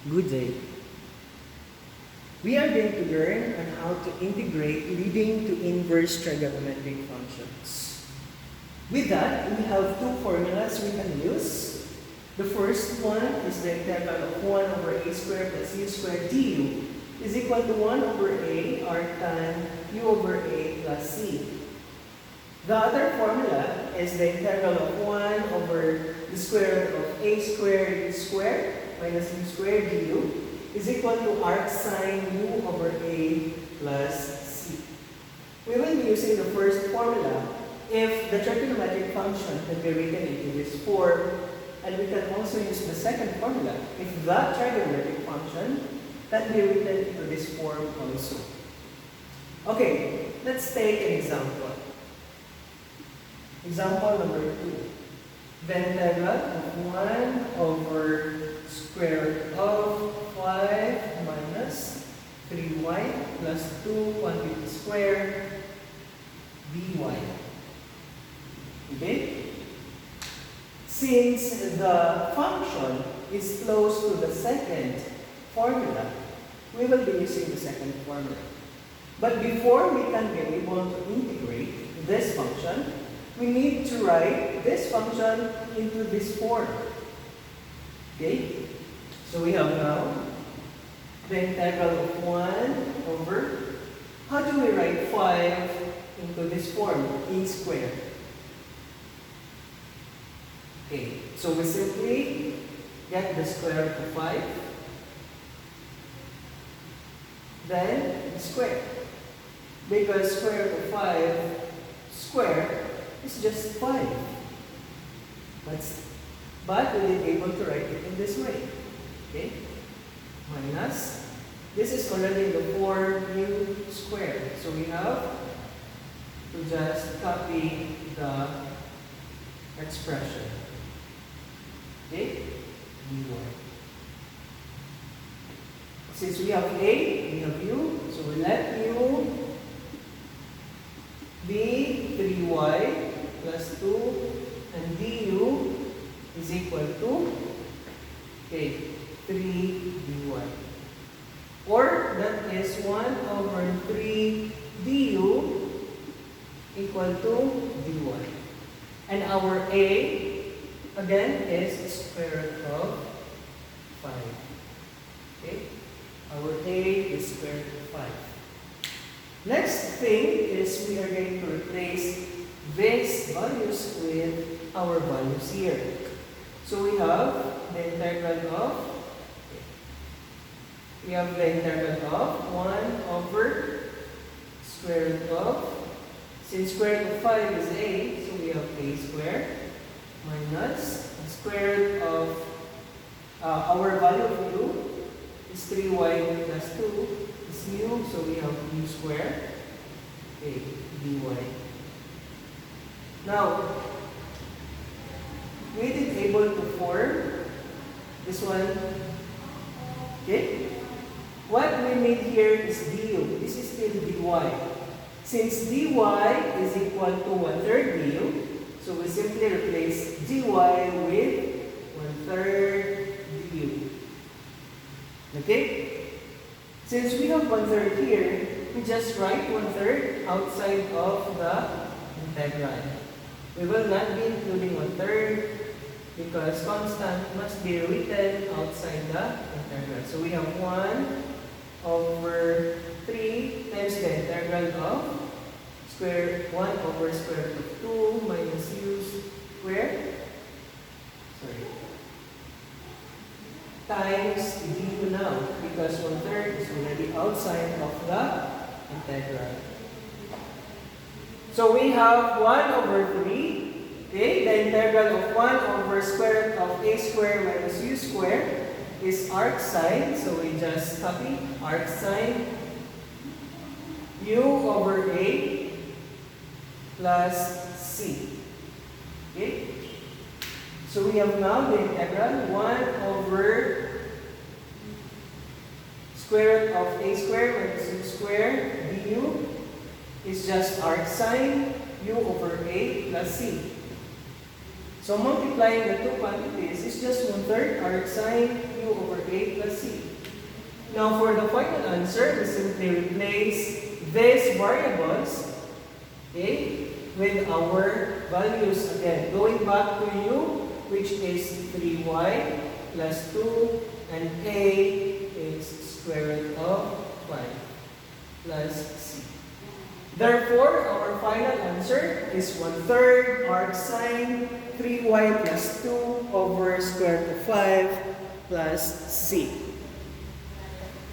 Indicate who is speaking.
Speaker 1: Good day. We are going to learn on how to integrate leading to inverse trigonometric functions. With that, we have two formulas we can use. The first one is the integral of 1 over a squared plus u squared du is equal to 1 over a arc tan u over a plus c. The other formula is the integral of 1 over the square root of a squared u squared minus u squared du is equal to arc sine u over a plus c. We will be using the first formula if the trigonometric function can be written into this form, and we can also use the second formula if the trigonometric function can be written into this form also. Okay, let's take an example. Example number 2. The integral of 1 over square root of 5 minus 3y plus 2 quantity square dy. Okay? Since the function is close to the second formula, we will be using the second formula. But before we can be able to integrate this function, we need to write this function into this form. Okay? So we have now the integral of 1 over, how do we write 5 into this form? A squared. Okay, so we simply get the square root of 5, then the square. Because square root of 5 square is just 5. But we will be able to write it in this way. Okay? Minus, this is already in the form u squared. So we have to just copy the expression. Okay? dy. Since we have a, we have u, so we let u be 3y plus 2 and du is equal to 3 dy. Or that is 1 over 3 du equal to dy. And our a, again, is square root of 5. Okay? Our a is square root of 5. Next thing is we are going to replace these values with our values here. So we have the integral of 1 over square root of, since square root of 5 is a, so we have a squared minus the square root of our value of u is 3y plus 2 is u, so we have u squared dy. Now, we did able to form this one. Okay? What we need here is du. This is still dy. Since dy is equal to 1/3 du, so we simply replace dy with 1/3 du. Okay? Since we have 1/3 here, we just write 1/3 outside of the integral. We will not be including 1/3 because constant must be written outside the integral. So we have 1 over 3 times the integral of 1 over square root of 2 minus u squared, times du now, because 1/3 is already outside of the integral. So we have 1 over 3, okay? The integral of 1 over square root of a squared minus u squared is arc sine, so we just copy arc sine u over a plus c. Okay? So we have now the integral 1 over square root of a squared minus u squared du is just arc sine u over a plus c. So multiplying the two quantities is just 1/3 arc sine u over a plus c. simply replace these variables, okay, with our values again. Going back to u, which is 3y plus 2, and a is square root of 5 plus c. Therefore, our final answer is 1/3 arc sine 3y plus 2 over square root of 5 plus c.